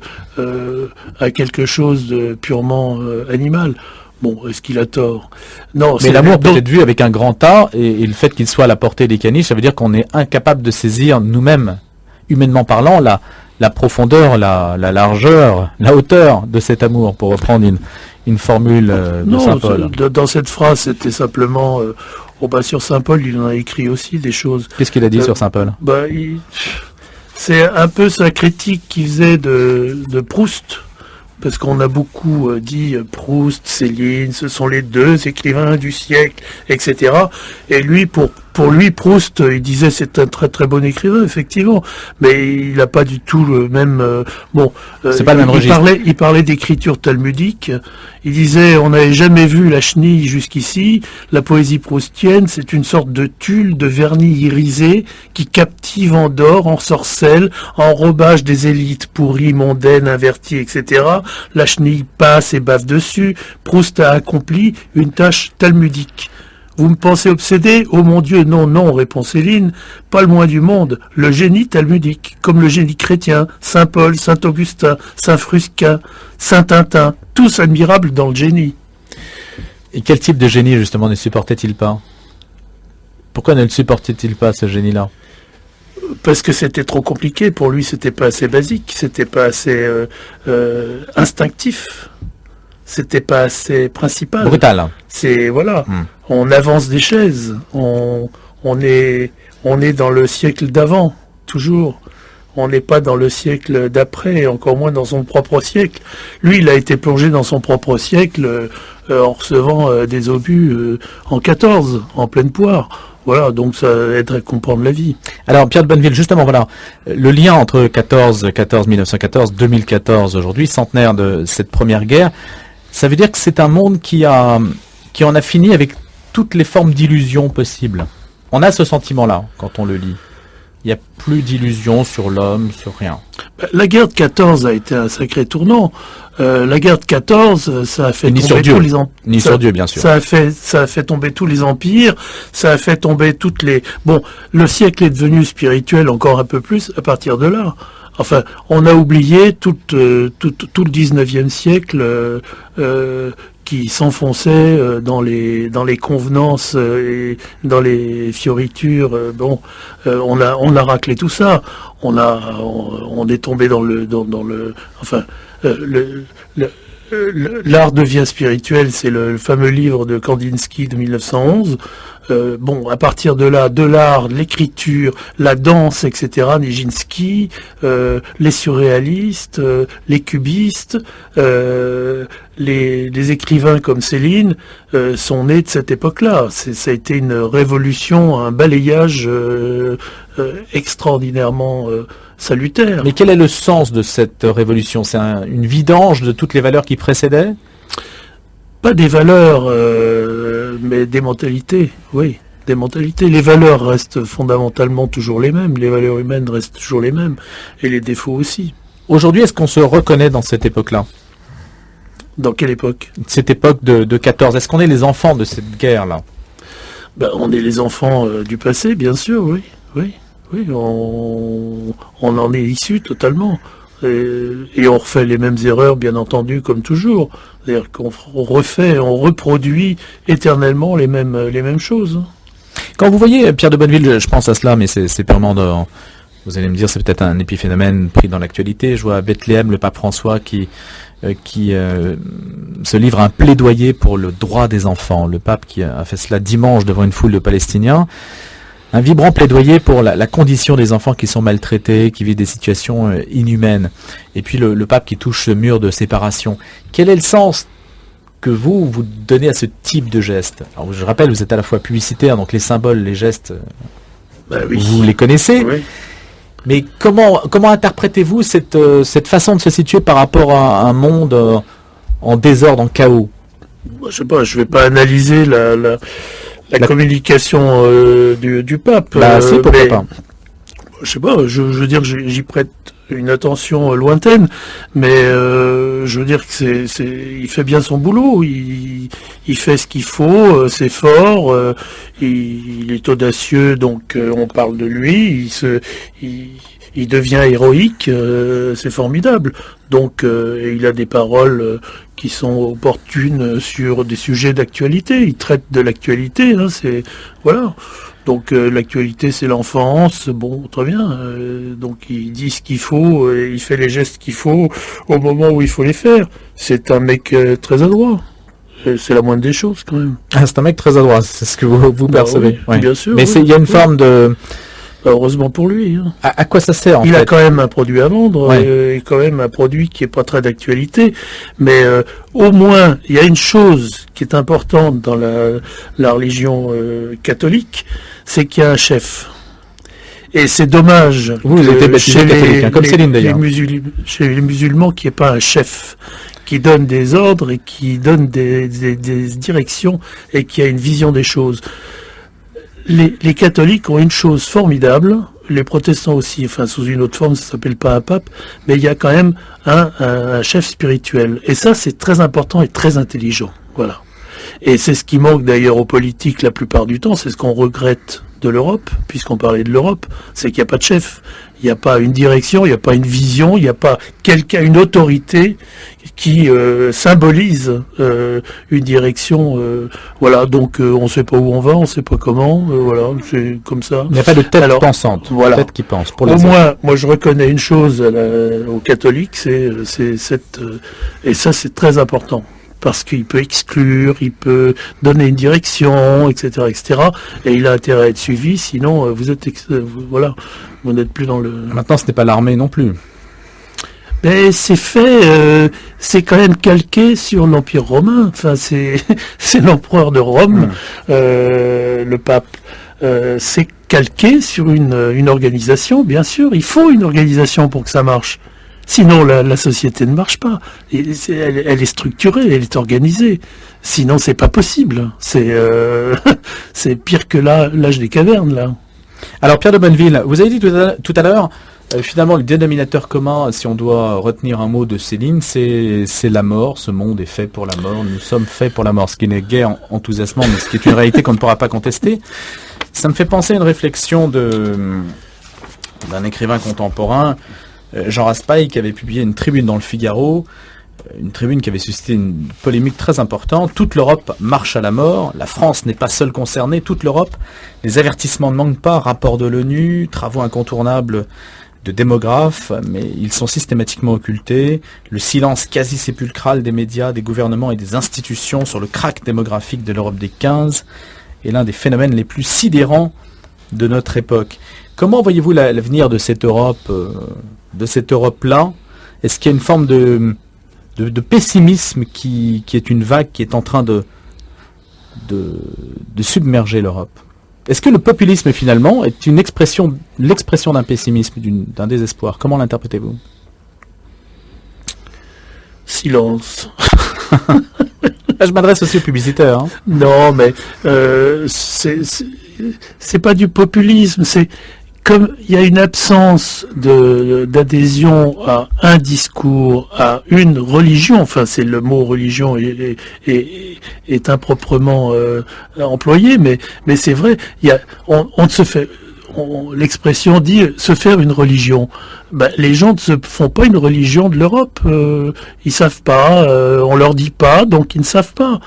à quelque chose de purement animal. Bon, est-ce qu'il a tort? Non. Mais l'amour peut être vu avec un grand A, et le fait qu'il soit à la portée des caniches, ça veut dire qu'on est incapable de saisir nous-mêmes, humainement parlant, la profondeur, la largeur, la hauteur de cet amour, pour reprendre une formule de Saint Paul. Dans cette phrase, c'était simplement... sur Saint Paul, il en a écrit aussi des choses. Qu'est-ce qu'il a dit sur Saint Paul? C'est un peu sa critique qu'il faisait de Proust. Parce qu'on a beaucoup dit Proust, Céline, ce sont les deux écrivains du siècle, etc. Et lui, pour lui, Proust, il disait c'est un très très bon écrivain, effectivement, mais il n'a pas du tout le même... c'est pas le même registre. Il parlait d'écriture talmudique, il disait on n'avait jamais vu la chenille jusqu'ici, la poésie proustienne, c'est une sorte de tulle de vernis irisé qui captive, endort, ensorcelle, enrobage des élites pourries, mondaines, inverties, etc. La chenille passe et bave dessus, Proust a accompli une tâche talmudique. Vous me pensez obsédé? Oh mon Dieu, non, répond Céline, pas le moins du monde, le génie talmudique, comme le génie chrétien, Saint Paul, Saint Augustin, Saint Frusquin, Saint Tintin, tous admirables dans le génie. Et quel type de génie, justement, ne supportait-il pas? Pourquoi ne le supportait-il pas, ce génie-là? Parce que c'était trop compliqué, pour lui c'était pas assez basique, c'était pas assez instinctif. C'était pas assez principal. Brutal. C'est on avance des chaises. On est dans le siècle d'avant, toujours. On n'est pas dans le siècle d'après, encore moins dans son propre siècle. Lui, il a été plongé dans son propre siècle en recevant des obus en 14, en pleine poire. Voilà, donc ça aiderait à comprendre la vie. Alors, Pierre de Bonneville, justement, voilà, le lien entre 1914, 2014, aujourd'hui, centenaire de cette première guerre, ça veut dire que c'est un monde qui en a fini avec toutes les formes d'illusions possibles. On a ce sentiment-là quand on le lit. Il n'y a plus d'illusions sur l'homme, sur rien. La guerre de 14 a été un sacré tournant. La guerre de 14, ça a fait tomber tous les empires. Ni sur Dieu, bien sûr. Ça a fait tomber tous les empires. Ça a fait tomber toutes les... Bon, le siècle est devenu spirituel encore un peu plus à partir de là. Enfin, on a oublié tout le 19e siècle qui s'enfonçait dans les convenances et dans les fioritures. On a raclé tout ça. On est tombé dans le l'art devient spirituel, c'est le fameux livre de Kandinsky de 1911. À partir de là, de l'art, l'écriture, la danse, etc., Nijinsky, les surréalistes, les cubistes, les écrivains comme Céline sont nés de cette époque-là. Ça a été une révolution, un balayage extraordinairement salutaire. Mais quel est le sens de cette révolution? C'est une vidange de toutes les valeurs qui précédaient? Pas des valeurs, mais des mentalités, oui. Des mentalités. Les valeurs restent fondamentalement toujours les mêmes. Les valeurs humaines restent toujours les mêmes. Et les défauts aussi. Aujourd'hui, est-ce qu'on se reconnaît dans cette époque-là? Dans quelle époque? Cette époque de 14. Est-ce qu'on est les enfants de cette guerre-là? On est les enfants du passé, bien sûr, oui. Oui, on en est issu totalement. Et on refait les mêmes erreurs, bien entendu, comme toujours. C'est-à-dire qu'on on reproduit éternellement les mêmes choses. Quand vous voyez, Pierre de Bonneville, je pense à cela, mais c'est purement vous allez me dire, c'est peut-être un épiphénomène pris dans l'actualité. Je vois à Bethléem le pape François qui se livre un plaidoyer pour le droit des enfants. Le pape qui a fait cela dimanche devant une foule de Palestiniens. Un vibrant plaidoyer pour la condition des enfants qui sont maltraités, qui vivent des situations inhumaines. Et puis le pape qui touche ce mur de séparation. Quel est le sens que vous donnez à ce type de geste? Alors, je rappelle, vous êtes à la fois publicitaire, donc les symboles, les gestes, vous les connaissez. Oui. Mais comment interprétez-vous cette façon de se situer par rapport à un monde en désordre, en chaos? Je sais pas, je vais pas analyser la communication du pape. Pourquoi pas. Je sais pas, je veux dire, j'y prête une attention lointaine, mais je veux dire que il fait bien son boulot, il fait ce qu'il faut, c'est fort, il est audacieux, donc on parle de lui, il devient héroïque, c'est formidable. Donc il a des paroles qui sont opportunes sur des sujets d'actualité, il traite de l'actualité, hein, voilà. Donc l'actualité c'est l'enfance, bon très bien, donc il dit ce qu'il faut, il fait les gestes qu'il faut au moment où il faut les faire. C'est un mec très adroit, c'est la moindre des choses quand même. Ah, c'est un mec très adroit, c'est ce que vous percevez. Oui, bien sûr. Mais il y a une forme de... Heureusement pour lui. Hein. À quoi ça sert Il a quand même un produit à vendre, et quand même un produit qui est pas très d'actualité, mais au moins il y a une chose qui est importante dans la religion catholique, c'est qu'il y a un chef. Et c'est dommage. Vous êtes baptisé catholique, comme Céline d'ailleurs. Chez les musulmans, qu'il n'y ait pas un chef qui donne des ordres et qui donne des directions et qui a une vision des choses. Les catholiques ont une chose formidable, les protestants aussi, enfin sous une autre forme, ça s'appelle pas un pape, mais il y a quand même un chef spirituel. Et ça, c'est très important et très intelligent. Voilà. Et c'est ce qui manque d'ailleurs aux politiques la plupart du temps, c'est ce qu'on regrette de l'Europe, puisqu'on parlait de l'Europe, c'est qu'il n'y a pas de chef, il n'y a pas une direction, il n'y a pas une vision, il n'y a pas une autorité qui symbolise une direction. Voilà, donc on ne sait pas où on va, on ne sait pas comment, voilà, c'est comme ça. Il n'y a pas de tête pensante, voilà. Tête qui pense. Pour au moins, moi je reconnais une chose aux catholiques, c'est cette, et ça c'est très important. Parce qu'il peut exclure, il peut donner une direction, etc., etc. Et il a intérêt à être suivi, sinon vous êtes, voilà, vous n'êtes plus dans le. Maintenant, ce n'est pas l'armée non plus. Mais c'est fait, c'est quand même calqué sur l'Empire romain. Enfin, c'est l'empereur de Rome, le pape. C'est calqué sur une organisation, bien sûr. Il faut une organisation pour que ça marche. Sinon, la société ne marche pas. Elle est structurée, elle est organisée. Sinon, c'est pas possible. C'est pire que l'âge des cavernes, là. Alors, Pierre de Bonneville, vous avez dit tout à l'heure, finalement, le dénominateur commun, si on doit retenir un mot de Céline, c'est la mort. Ce monde est fait pour la mort. Nous sommes faits pour la mort. Ce qui n'est guère enthousiasmant, mais ce qui est une réalité qu'on ne pourra pas contester. Ça me fait penser à une réflexion d'un écrivain contemporain, Jean Raspail, qui avait publié une tribune dans le Figaro, une tribune qui avait suscité une polémique très importante. Toute l'Europe marche à la mort, la France n'est pas seule concernée, toute l'Europe, les avertissements ne manquent pas, rapport de l'ONU, travaux incontournables de démographes, mais ils sont systématiquement occultés, le silence quasi sépulcral des médias, des gouvernements et des institutions sur le krach démographique de l'Europe des 15 est l'un des phénomènes les plus sidérants de notre époque. Comment voyez-vous l'avenir de cette Europe, là? Est-ce qu'il y a une forme de pessimisme qui est une vague qui est en train de submerger l'Europe? Est-ce que le populisme finalement est l'expression d'un pessimisme, d'un désespoir? Comment l'interprétez-vous? Silence. Je m'adresse aussi aux publicitaires. Hein. Non, mais c'est pas du populisme, c'est comme il y a une absence d'adhésion à un discours, à une religion, enfin c'est le mot religion est improprement employé, mais c'est vrai, on ne se fait, l'expression dit se faire une religion. Ben, les gens ne se font pas une religion de l'Europe, ils savent pas, on leur dit pas, donc ils ne savent pas.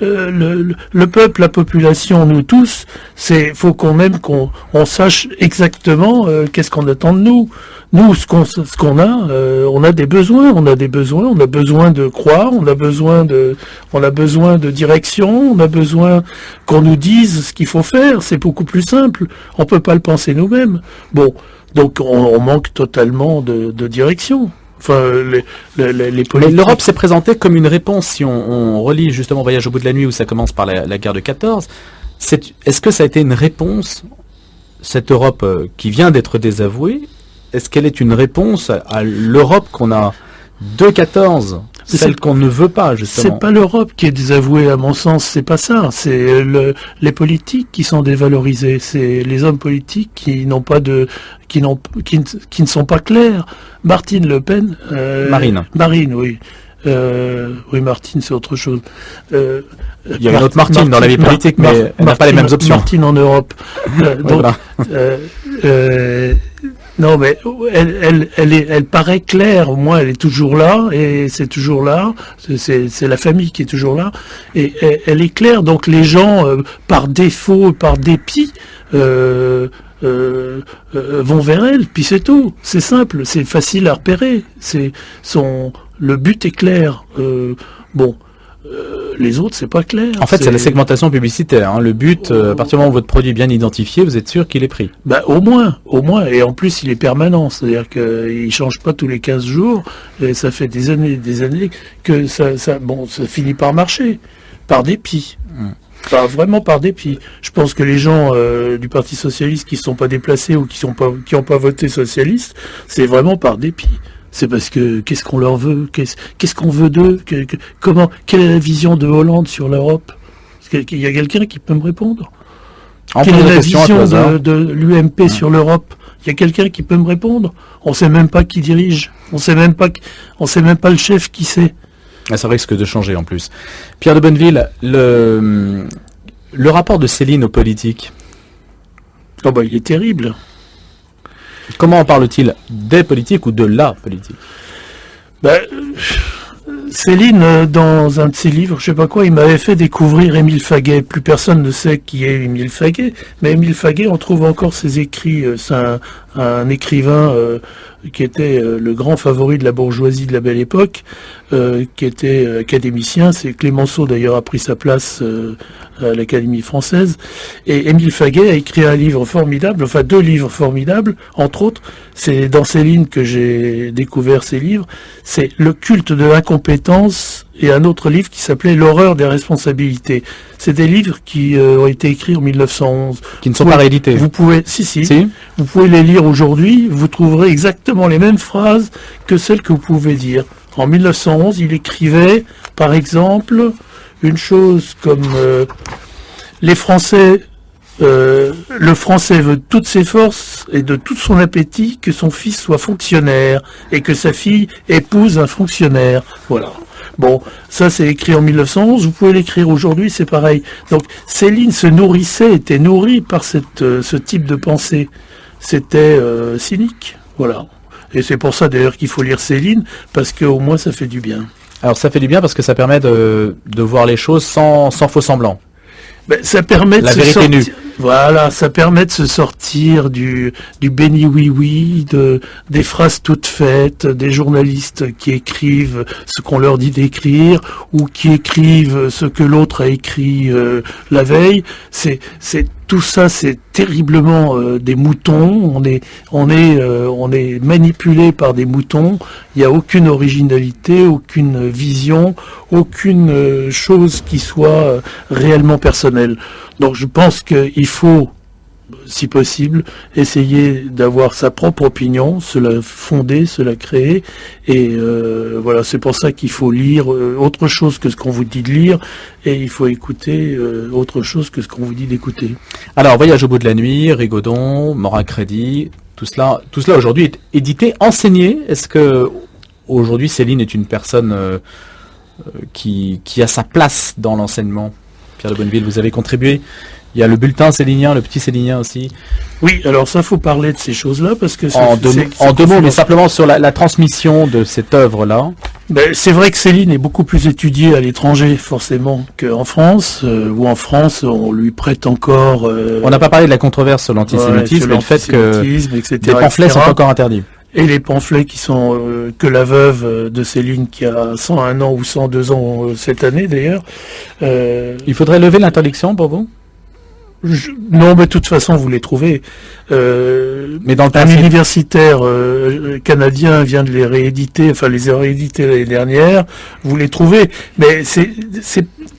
Le peuple, la population, nous tous, faut qu'on sache exactement qu'est-ce qu'on attend de nous. Nous, ce qu'on a, on a des besoins, on a besoin de croire, on a besoin de direction, on a besoin qu'on nous dise ce qu'il faut faire. C'est beaucoup plus simple. On peut pas le penser nous-mêmes. Bon, donc on manque totalement de direction. Enfin, les politiques... Mais l'Europe s'est présentée comme une réponse, si on relit justement Voyage au bout de la nuit, où ça commence par la guerre de 14. Est-ce que ça a été une réponse, cette Europe qui vient d'être désavouée, est-ce qu'elle est une réponse à l'Europe qu'on a de 14, celle qu'on ne veut pas, justement? C'est pas l'Europe qui est désavouée, à mon sens, c'est pas ça. C'est les politiques qui sont dévalorisés. C'est les hommes politiques qui n'ont pas qui ne sont pas clairs. Marine Le Pen... Marine, oui. Oui, Martine, c'est autre chose. Il y a une autre Martine dans la vie politique, mais elle n'a pas les mêmes options. Martine en Europe. Donc, non, mais elle paraît claire. Au moins, elle est toujours là, et c'est toujours là. C'est la famille qui est toujours là, et elle est claire. Donc, les gens, par défaut, par dépit, vont vers elle. Puis c'est tout. C'est simple. C'est facile à repérer. Le but est clair. Les autres, c'est pas clair. En fait, c'est la segmentation publicitaire. Le but, à partir du moment où votre produit est bien identifié, vous êtes sûr qu'il est pris. Au moins. Et en plus, il est permanent. C'est-à-dire qu'il change pas tous les 15 jours. Et ça fait des années que ça finit par marcher. Par dépit. Vraiment par dépit. Je pense que les gens du Parti Socialiste qui ne sont pas déplacés ou qui n'ont pas voté socialiste, c'est vraiment par dépit. C'est parce que qu'est-ce qu'on leur veut, qu'est-ce qu'on veut d'eux, quelle est la vision de Hollande sur l'Europe? Il y a quelqu'un qui peut me répondre? Quelle est la vision de l'UMP sur l'Europe? Il y a quelqu'un qui peut me répondre? On sait même pas qui dirige, on sait même pas le chef qui c'est. Ça risque de changer en plus. Pierre de Bonneville, le rapport de Céline aux politiques. Il est terrible. Comment en parle-t-il? Des politiques ou de la politique? Céline, dans un de ses livres, je sais pas quoi, il m'avait fait découvrir Émile Faguet. Plus personne ne sait qui est Émile Faguet, mais Émile Faguet, on trouve encore ses écrits. C'est un écrivain qui était le grand favori de la bourgeoisie de la Belle Époque, qui était académicien. C'est Clémenceau d'ailleurs a pris sa place à l'Académie française. Et Émile Faguet a écrit un livre formidable, enfin 2 livres formidables, entre autres. C'est dans Céline que j'ai découvert ces livres. C'est Le culte de l'incompétence et un autre livre qui s'appelait L'horreur des responsabilités. C'est des livres qui ont été écrits en 1911. Qui ne sont pas réédités. Vous pouvez, si. Vous pouvez les lire aujourd'hui, vous trouverez exactement les mêmes phrases que celles que vous pouvez dire. En 1911, il écrivait, par exemple, une chose comme les Français, le Français veut de toutes ses forces et de tout son appétit que son fils soit fonctionnaire et que sa fille épouse un fonctionnaire. Voilà. Bon, ça c'est écrit en 1911, vous pouvez l'écrire aujourd'hui, c'est pareil. Donc Céline était nourrie par ce type de pensée. C'était cynique, voilà. Et c'est pour ça d'ailleurs qu'il faut lire Céline, parce qu'au moins ça fait du bien. Alors ça fait du bien parce que ça permet de voir les choses sans faux semblant. Ça permet la vérité nue. Voilà, ça permet de se sortir du béni oui-oui, des phrases toutes faites, des journalistes qui écrivent ce qu'on leur dit d'écrire ou qui écrivent ce que l'autre a écrit la veille. Tout ça, c'est terriblement des moutons. On est manipulé par des moutons. Il n'y a aucune originalité, aucune vision, aucune chose qui soit réellement personnelle. Donc je pense qu'il faut, si possible, essayer d'avoir sa propre opinion, se la fonder, se la créer. Et voilà, c'est pour ça qu'il faut lire autre chose que ce qu'on vous dit de lire, et il faut écouter autre chose que ce qu'on vous dit d'écouter. Alors, Voyage au bout de la nuit, Rigaudon, Morin Crédit, tout cela aujourd'hui est édité, enseigné. Est-ce que aujourd'hui Céline est une personne qui a sa place dans l'enseignement? Pierre de Bonneville, vous avez contribué. Il y a le bulletin célinien, le petit célinien aussi. Oui, alors ça, faut parler de ces choses-là, parce que... En deux mots, mais simplement sur la transmission de cette œuvre-là. C'est vrai que Céline est beaucoup plus étudiée à l'étranger, forcément, qu'en France, où en France, on lui prête encore... On n'a pas parlé de la controverse sur l'antisémitisme, mais le fait que les pamphlets sont encore interdits. Et les pamphlets qui sont que la veuve de Céline, qui a 101 ans ou 102 ans cette année, d'ailleurs... Il faudrait lever l'interdiction pour vous ? Non, mais de toute façon, vous les trouvez. Mais dans le un principe... universitaire canadien vient de les rééditer, enfin les a réédités l'année dernière. Vous les trouvez, mais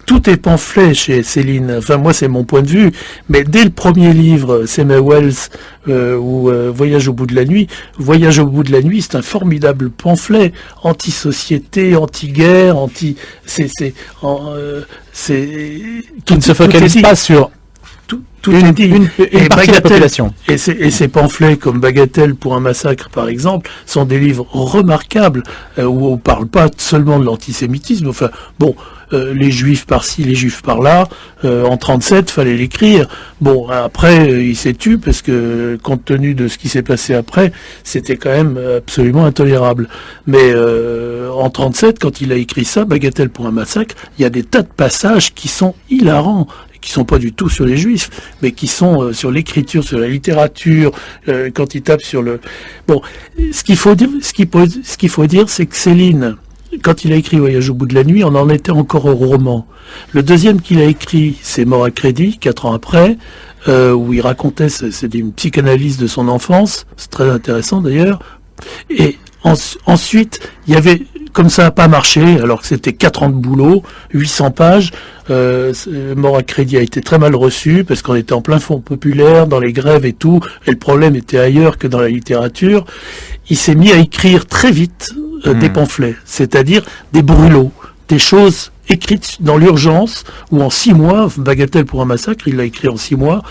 tout est pamphlet chez Céline. Enfin, moi, c'est mon point de vue. Mais dès le premier livre, Samuel Wells ou Voyage au bout de la nuit. Voyage au bout de la nuit, c'est un formidable pamphlet anti-société, anti-guerre, qui ne se focalise pas sur tout est dit. Une partie de la population. Et ces pamphlets comme Bagatelle pour un massacre, par exemple, sont des livres remarquables où on parle pas seulement de l'antisémitisme. Enfin, bon, les juifs par-ci, les juifs par-là. En 37, fallait l'écrire. Bon, après, il s'est tu parce que, compte tenu de ce qui s'est passé après, c'était quand même absolument intolérable. Mais en 37, quand il a écrit ça, Bagatelle pour un massacre, il y a des tas de passages qui sont hilarants, qui sont pas du tout sur les juifs, mais qui sont sur l'écriture, sur la littérature, quand il tape sur le... Bon, ce qu'il faut dire, c'est que Céline, quand il a écrit Voyage au bout de la nuit, on en était encore au roman. Le deuxième qu'il a écrit, c'est Mort à crédit, 4 ans après, où il racontait, c'est une psychanalyse de son enfance, c'est très intéressant d'ailleurs, et ensuite, il y avait, comme ça n'a pas marché, alors que c'était 4 ans de boulot, 800 pages, Mort à crédit a été très mal reçu, parce qu'on était en plein Front populaire, dans les grèves et tout, et le problème était ailleurs que dans la littérature. Il s'est mis à écrire très vite des pamphlets, c'est-à-dire des brûlots, des choses écrites dans l'urgence, ou en 6 mois, Bagatelle pour un massacre, il l'a écrit en 6 mois,